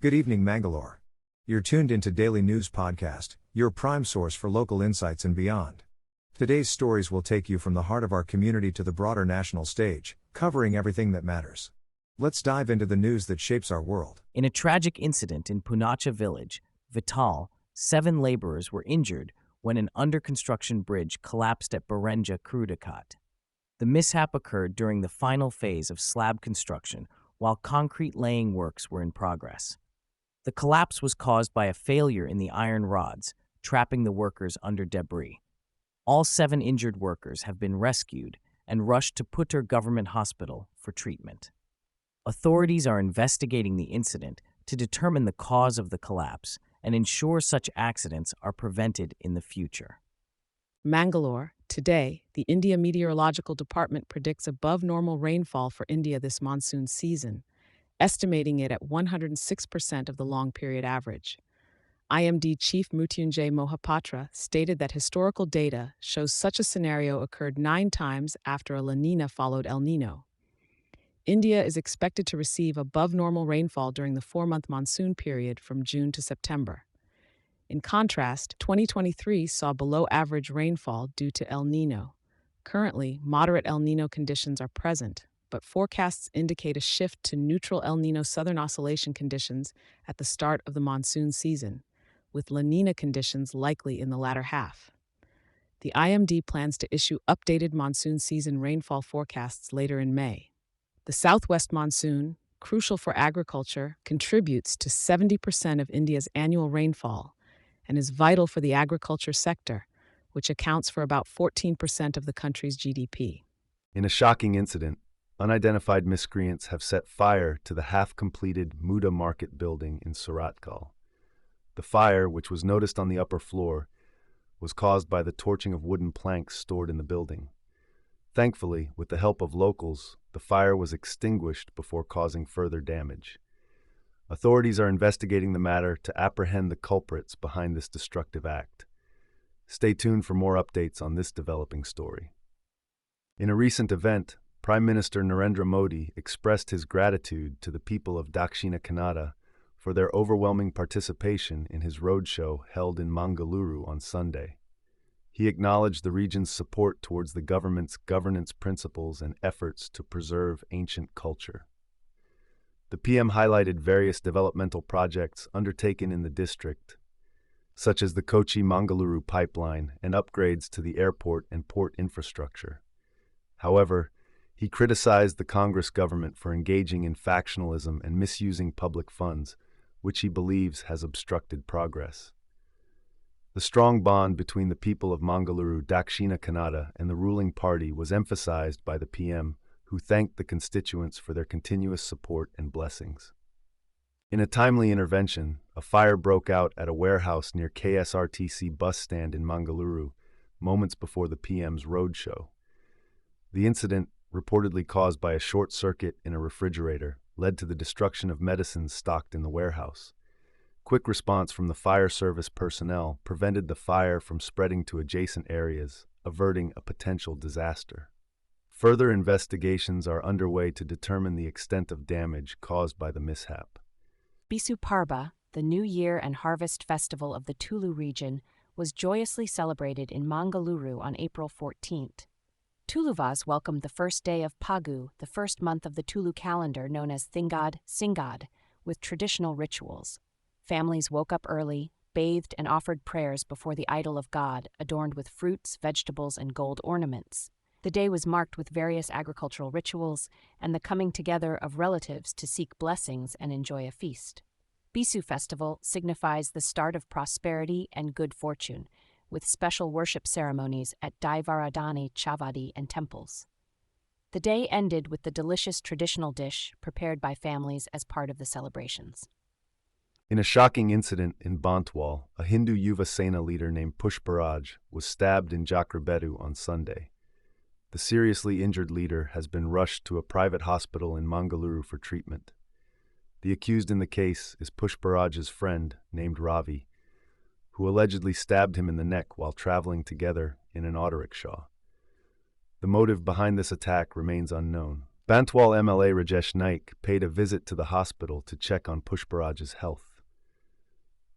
Good evening, Mangalore. You're tuned into Daily News Podcast, your prime source for local insights and beyond. Today's stories will take you from the heart of our community to the broader national stage, covering everything that matters. Let's dive into the news that shapes our world. In a tragic incident in Punacha village, Vital, 7 laborers were injured when an under-construction bridge collapsed at Berenja Krudakat. The mishap occurred during the final phase of slab construction while concrete laying works were in progress. The collapse was caused by a failure in the iron rods, trapping the workers under debris. All 7 injured workers have been rescued and rushed to Putter Government Hospital for treatment. Authorities are investigating the incident to determine the cause of the collapse and ensure such accidents are prevented in the future. Mangalore, today, the India Meteorological Department predicts above normal rainfall for India this monsoon season, estimating it at 106% of the long-period average. IMD Chief Mrutyunjay Mohapatra stated that historical data shows such a scenario occurred 9 times after a La Nina followed El Nino. India is expected to receive above normal rainfall during the 4-month monsoon period from June to September. In contrast, 2023 saw below-average rainfall due to El Nino. Currently, moderate El Nino conditions are present, but forecasts indicate a shift to neutral El Nino southern oscillation conditions at the start of the monsoon season, with La Nina conditions likely in the latter half. The IMD plans to issue updated monsoon season rainfall forecasts later in May. The southwest monsoon, crucial for agriculture, contributes to 70% of India's annual rainfall and is vital for the agriculture sector, which accounts for about 14% of the country's GDP. In a shocking incident, unidentified miscreants have set fire to the half-completed Muda Market building in Suratkal. The fire, which was noticed on the upper floor, was caused by the torching of wooden planks stored in the building. Thankfully, with the help of locals, the fire was extinguished before causing further damage. Authorities are investigating the matter to apprehend the culprits behind this destructive act. Stay tuned for more updates on this developing story. In a recent event, Prime Minister Narendra Modi expressed his gratitude to the people of Dakshina Kannada for their overwhelming participation in his roadshow held in Mangalore on Sunday. He acknowledged the region's support towards the government's governance principles and efforts to preserve ancient culture. The PM highlighted various developmental projects undertaken in the district, such as the Kochi-Mangaluru pipeline and upgrades to the airport and port infrastructure. However, he criticized the Congress government for engaging in factionalism and misusing public funds, which he believes has obstructed progress. The strong bond between the people of Mangalore, Dakshina Kannada, and the ruling party was emphasized by the PM, who thanked the constituents for their continuous support and blessings. In a timely intervention, a fire broke out at a warehouse near KSRTC bus stand in Mangalore, moments before the PM's roadshow. The incident, reportedly caused by a short circuit in a refrigerator, led to the destruction of medicines stocked in the warehouse. Quick response from the fire service personnel prevented the fire from spreading to adjacent areas, averting a potential disaster. Further investigations are underway to determine the extent of damage caused by the mishap. Bisu Parba, the New Year and Harvest Festival of the Tulu region, was joyously celebrated in Mangaluru on April 14th. Tuluvas welcomed the first day of Pagu, the first month of the Tulu calendar known as Thingad Singad, with traditional rituals. Families woke up early, bathed and offered prayers before the idol of God, adorned with fruits, vegetables, and gold ornaments. The day was marked with various agricultural rituals and the coming together of relatives to seek blessings and enjoy a feast. Bisu Festival signifies the start of prosperity and good fortune, with special worship ceremonies at Daivaradani, Chavadi, and temples. The day ended with the delicious traditional dish prepared by families as part of the celebrations. In a shocking incident in Bantwal, a Hindu Yuva Sena leader named Pushparaj was stabbed in Jakrabedu on Sunday. The seriously injured leader has been rushed to a private hospital in Mangalore for treatment. The accused in the case is Pushparaj's friend, named Ravi, who allegedly stabbed him in the neck while traveling together in an autorickshaw. The motive behind this attack remains unknown, Bantwal MLA Rajesh Naik paid a visit to the hospital to check on Pushparaj's health.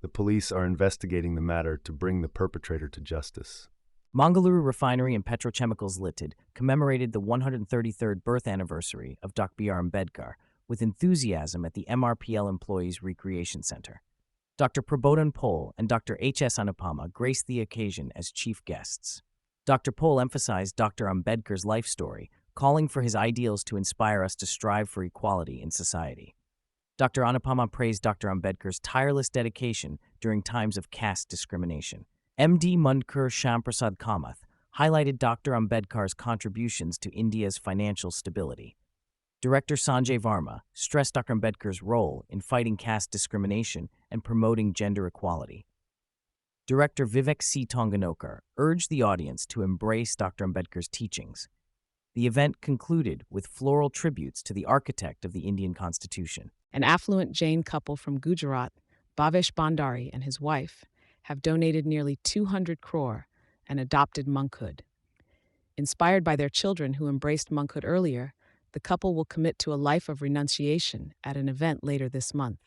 The police are investigating the matter to bring the perpetrator to justice. Mangalore Refinery and Petrochemicals Limited commemorated the 133rd birth anniversary of Dr. B.R. Ambedkar with enthusiasm at the MRPL Employees Recreation Center. Dr. Prabodhan Pol and Dr. H.S. Anupama graced the occasion as chief guests. Dr. Pol emphasized Dr. Ambedkar's life story, calling for his ideals to inspire us to strive for equality in society. Dr. Anupama praised Dr. Ambedkar's tireless dedication during times of caste discrimination. MD Mundkur Shamprasad Kamath highlighted Dr. Ambedkar's contributions to India's financial stability. Director Sanjay Varma stressed Dr. Ambedkar's role in fighting caste discrimination and promoting gender equality. Director Vivek C. Tonganokar urged the audience to embrace Dr. Ambedkar's teachings. The event concluded with floral tributes to the architect of the Indian Constitution. An affluent Jain couple from Gujarat, Bhavesh Bhandari and his wife, have donated nearly 200 crore and adopted monkhood. Inspired by their children who embraced monkhood earlier, the couple will commit to a life of renunciation at an event later this month.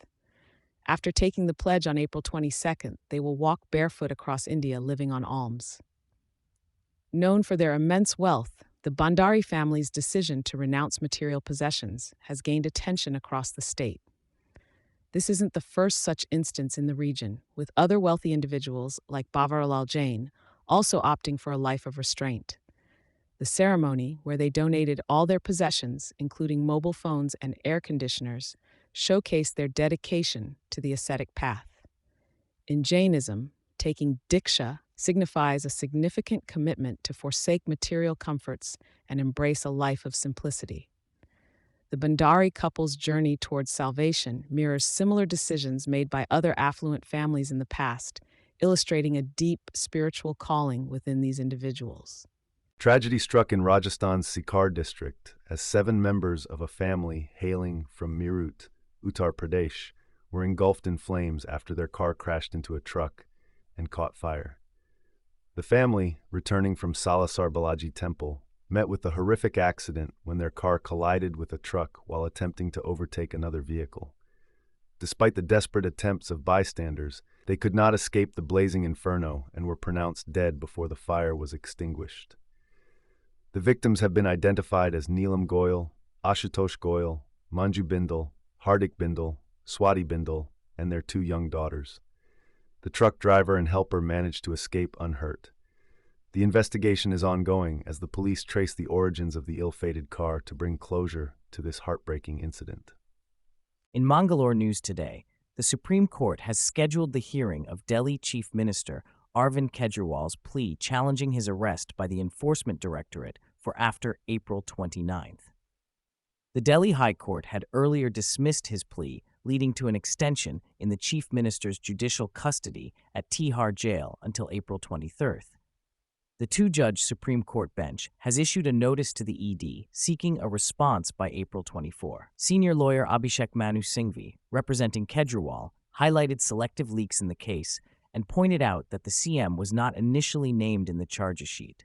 After taking the pledge on April 22nd, they will walk barefoot across India living on alms. Known for their immense wealth, the Bhandari family's decision to renounce material possessions has gained attention across the state. This isn't the first such instance in the region, with other wealthy individuals like Bavarlal Jain also opting for a life of restraint. The ceremony, where they donated all their possessions, including mobile phones and air conditioners, showcased their dedication to the ascetic path. In Jainism, taking diksha signifies a significant commitment to forsake material comforts and embrace a life of simplicity. The Bhandari couple's journey towards salvation mirrors similar decisions made by other affluent families in the past, illustrating a deep spiritual calling within these individuals. Tragedy struck in Rajasthan's Sikar district as 7 members of a family hailing from Meerut, Uttar Pradesh, were engulfed in flames after their car crashed into a truck and caught fire. The family, returning from Salasar Balaji Temple, met with a horrific accident when their car collided with a truck while attempting to overtake another vehicle. Despite the desperate attempts of bystanders, they could not escape the blazing inferno and were pronounced dead before the fire was extinguished. The victims have been identified as Neelam Goyal, Ashutosh Goyal, Manju Bindal, Hardik Bindal, Swati Bindal, and their 2 young daughters. The truck driver and helper managed to escape unhurt. The investigation is ongoing as the police trace the origins of the ill-fated car to bring closure to this heartbreaking incident. In Mangalore news today, the Supreme Court has scheduled the hearing of Delhi Chief Minister Arvind Kejriwal's plea challenging his arrest by the Enforcement Directorate for after April 29th. The Delhi High Court had earlier dismissed his plea, leading to an extension in the Chief Minister's judicial custody at Tihar Jail until April 23rd. The 2-judge Supreme Court bench has issued a notice to the ED seeking a response by April 24. Senior lawyer Abhishek Manu Singhvi, representing Kejriwal, highlighted selective leaks in the case and pointed out that the CM was not initially named in the charges sheet.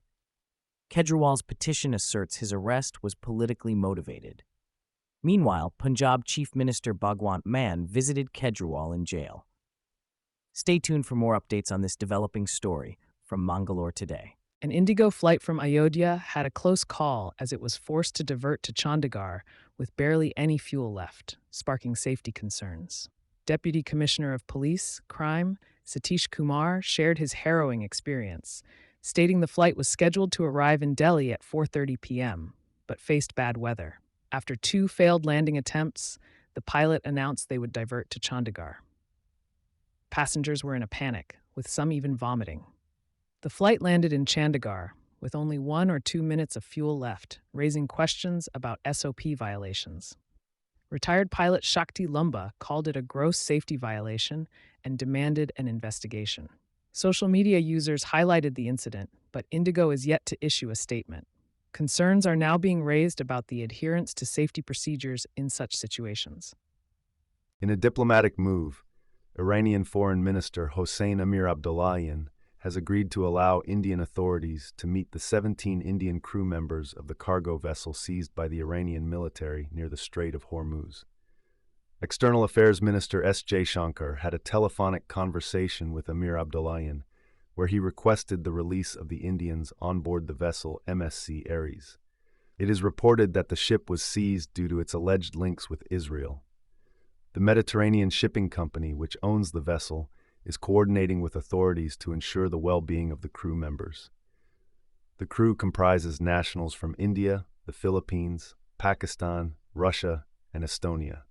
Kejriwal's petition asserts his arrest was politically motivated. Meanwhile, Punjab Chief Minister Bhagwant Mann visited Kejriwal in jail. Stay tuned for more updates on this developing story from Mangalore Today. An Indigo flight from Ayodhya had a close call as it was forced to divert to Chandigarh with barely any fuel left, sparking safety concerns. Deputy Commissioner of Police, Crime, Satish Kumar shared his harrowing experience, stating the flight was scheduled to arrive in Delhi at 4:30 p.m., but faced bad weather. After 2 failed landing attempts, the pilot announced they would divert to Chandigarh. Passengers were in a panic, with some even vomiting. The flight landed in Chandigarh with only 1 or 2 minutes of fuel left, raising questions about SOP violations. Retired pilot Shakti Lumba called it a gross safety violation and demanded an investigation. Social media users highlighted the incident, but Indigo is yet to issue a statement. Concerns are now being raised about the adherence to safety procedures in such situations. In a diplomatic move, Iranian Foreign Minister Hossein Amir Abdullahian has agreed to allow Indian authorities to meet the 17 Indian crew members of the cargo vessel seized by the Iranian military near the Strait of Hormuz. External Affairs Minister S. Jaishankar had a telephonic conversation with Amir Abdullahian, where he requested the release of the Indians on board the vessel MSC Ares. It is reported that the ship was seized due to its alleged links with Israel. The Mediterranean Shipping Company, which owns the vessel, is coordinating with authorities to ensure the well-being of the crew members. The crew comprises nationals from India, the Philippines, Pakistan, Russia, and Estonia.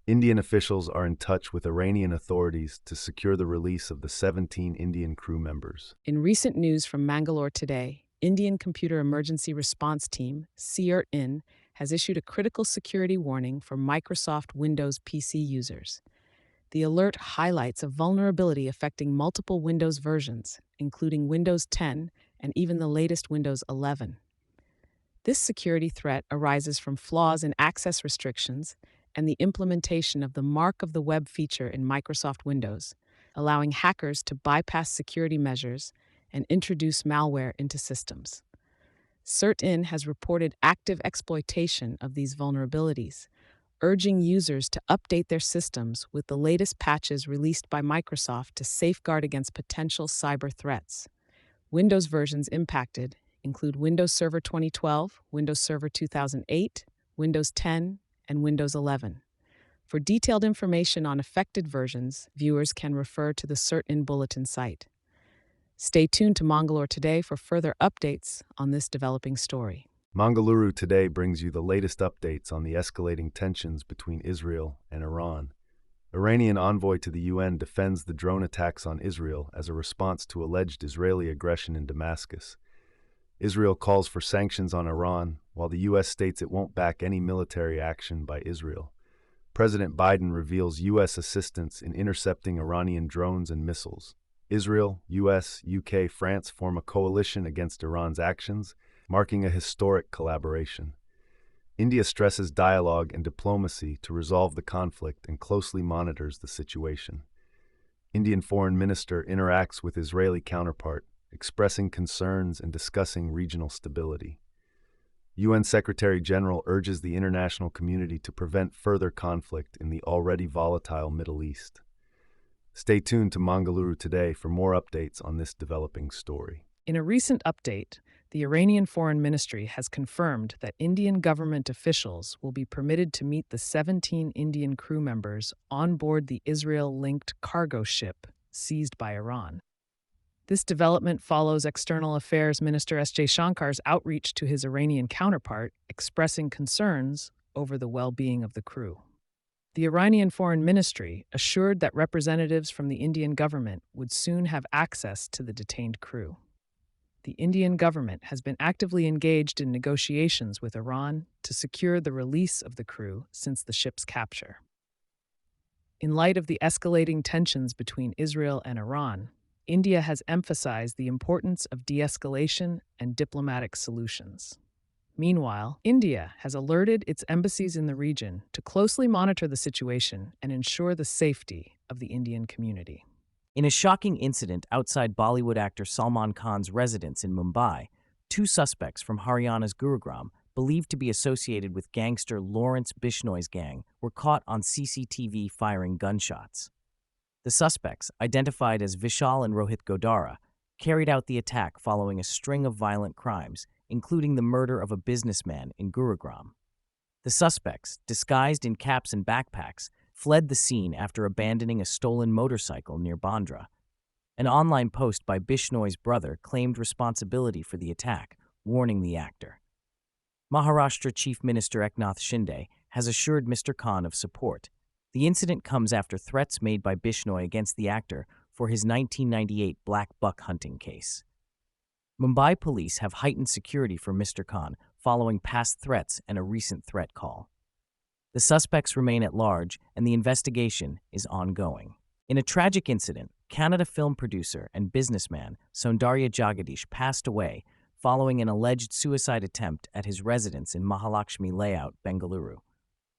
Indian officials are in touch with Iranian authorities to secure the release of the 17 Indian crew members. In recent news from Mangalore today, Indian Computer Emergency Response Team, CERT-IN, has issued a critical security warning for Microsoft Windows PC users. The alert highlights a vulnerability affecting multiple Windows versions, including Windows 10 and even the latest Windows 11. This security threat arises from flaws in access restrictions and the implementation of the Mark of the Web feature in Microsoft Windows, allowing hackers to bypass security measures and introduce malware into systems. CERT-IN has reported active exploitation of these vulnerabilities, urging users to update their systems with the latest patches released by Microsoft to safeguard against potential cyber threats. Windows versions impacted include Windows Server 2012, Windows Server 2008, Windows 10, and Windows 11. For detailed information on affected versions, viewers can refer to the CERT-IN Bulletin site. Stay tuned to Mangalore Today for further updates on this developing story. Mangalore Today brings you the latest updates on the escalating tensions between Israel and Iran. Iranian envoy to the UN defends the drone attacks on Israel as a response to alleged Israeli aggression in Damascus. Israel calls for sanctions on Iran, while the U.S. states it won't back any military action by Israel. President Biden reveals U.S. assistance in intercepting Iranian drones and missiles. Israel, U.S., UK, France form a coalition against Iran's actions, marking a historic collaboration. India stresses dialogue and diplomacy to resolve the conflict and closely monitors the situation. Indian Foreign Minister interacts with Israeli counterpart, expressing concerns and discussing regional stability. UN Secretary General urges the international community to prevent further conflict in the already volatile Middle East. Stay tuned to Mangalore Today for more updates on this developing story. In a recent update, the Iranian Foreign Ministry has confirmed that Indian government officials will be permitted to meet the 17 Indian crew members on board the Israel-linked cargo ship seized by Iran. This development follows External Affairs Minister S. Jaishankar's outreach to his Iranian counterpart, expressing concerns over the well-being of the crew. The Iranian Foreign Ministry assured that representatives from the Indian government would soon have access to the detained crew. The Indian government has been actively engaged in negotiations with Iran to secure the release of the crew since the ship's capture. In light of the escalating tensions between Israel and Iran, India has emphasized the importance of de-escalation and diplomatic solutions. Meanwhile, India has alerted its embassies in the region to closely monitor the situation and ensure the safety of the Indian community. In a shocking incident outside Bollywood actor Salman Khan's residence in Mumbai, two suspects from Haryana's Gurugram, believed to be associated with gangster Lawrence Bishnoi's gang, were caught on CCTV firing gunshots. The suspects, identified as Vishal and Rohit Godara, carried out the attack following a string of violent crimes, including the murder of a businessman in Gurugram. The suspects, disguised in caps and backpacks, fled the scene after abandoning a stolen motorcycle near Bandra. An online post by Bishnoi's brother claimed responsibility for the attack, warning the actor. Maharashtra Chief Minister Eknath Shinde has assured Mr. Khan of support. The incident comes after threats made by Bishnoi against the actor for his 1998 black buck hunting case. Mumbai police have heightened security for Mr. Khan following past threats and a recent threat call. The suspects remain at large, and the investigation is ongoing. In a tragic incident, Kannada film producer and businessman Soundarya Jagadish passed away following an alleged suicide attempt at his residence in Mahalakshmi Layout, Bengaluru.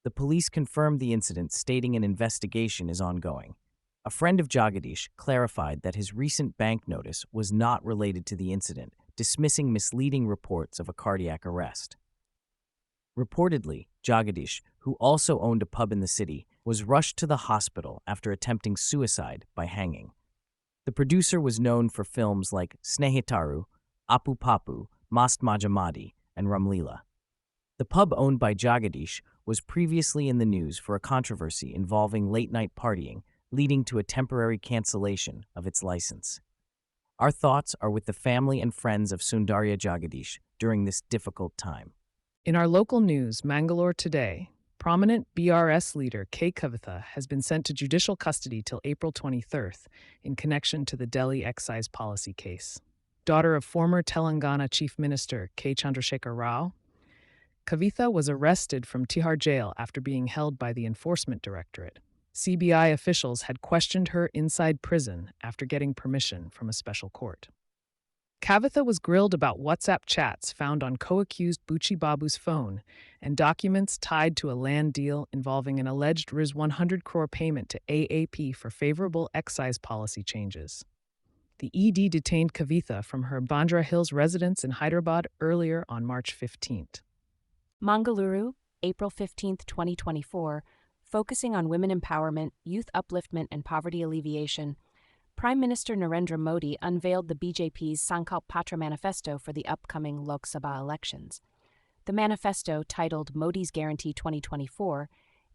The police confirmed the incident, stating an investigation is ongoing. A friend of Jagadish clarified that his recent bank notice was not related to the incident, dismissing misleading reports of a cardiac arrest. Reportedly, Jagadish, who also owned a pub in the city, was rushed to the hospital after attempting suicide by hanging. The producer was known for films like Snehitaru, Apu Papu, Mast Majamadi, and Ramlila. The pub owned by Jagadish was previously in the news for a controversy involving late-night partying, leading to a temporary cancellation of its license. Our thoughts are with the family and friends of Sundarya Jagadish during this difficult time. In our local news, Mangalore today, prominent BRS leader K. Kavitha has been sent to judicial custody till April 23rd in connection to the Delhi excise policy case. Daughter of former Telangana Chief Minister K. Chandrasekhar Rao, Kavitha was arrested from Tihar jail after being held by the Enforcement Directorate. CBI officials had questioned her inside prison after getting permission from a special court. Kavitha was grilled about WhatsApp chats found on co-accused Buchi Babu's phone and documents tied to a land deal involving an alleged Rs 100 crore payment to AAP for favorable excise policy changes. The ED detained Kavitha from her Bandra Hills residence in Hyderabad earlier on March 15th. Mangalore, April 15, 2024, focusing on women empowerment, youth upliftment, and poverty alleviation, Prime Minister Narendra Modi unveiled the BJP's Sankalp Patra manifesto for the upcoming Lok Sabha elections. The manifesto, titled Modi's Guarantee 2024,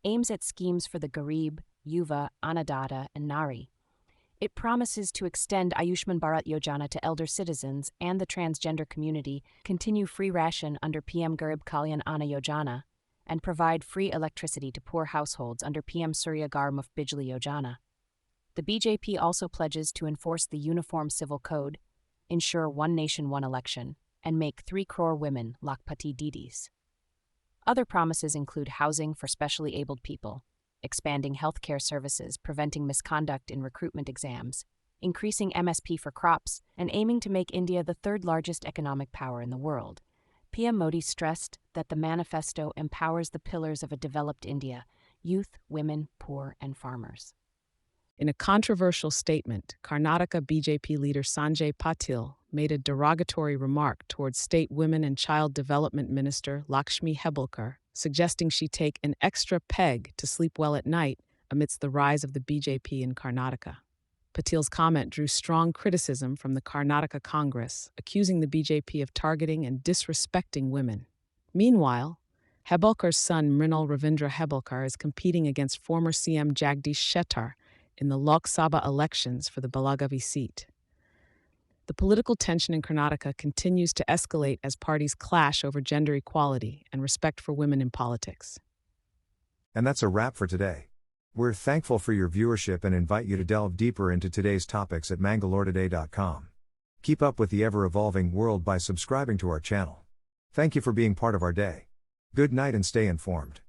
aims at schemes for the Garib, Yuva, Annadata, and Nari. It promises to extend Ayushman Bharat Yojana to elder citizens and the transgender community, continue free ration under PM Garib Kalyan Anna Yojana, and provide free electricity to poor households under PM Surya Ghar Muft Bijli Yojana. The BJP also pledges to enforce the Uniform Civil Code, ensure one nation, one election, and make 3 crore women Lakpati Didis. Other promises include housing for specially abled people, expanding healthcare services, preventing misconduct in recruitment exams, increasing MSP for crops, and aiming to make India the 3rd largest economic power in the world. PM Modi stressed that the manifesto empowers the pillars of a developed India: youth, women, poor, and farmers. In a controversial statement, Karnataka BJP leader Sanjay Patil made a derogatory remark towards State Women and Child Development Minister Lakshmi Hebulkar, suggesting she take an extra peg to sleep well at night amidst the rise of the BJP in Karnataka. Patil's comment drew strong criticism from the Karnataka Congress, accusing the BJP of targeting and disrespecting women. Meanwhile, Hebulkar's son Mrinal Ravindra Hebulkar is competing against former CM Jagdish Shettar in the Lok Sabha elections for the Belagavi seat. The political tension in Karnataka continues to escalate as parties clash over gender equality and respect for women in politics. And that's a wrap for today. We're thankful for your viewership and invite you to delve deeper into today's topics at mangaloretoday.com. Keep up with the ever-evolving world by subscribing to our channel. Thank you for being part of our day. Good night and stay informed.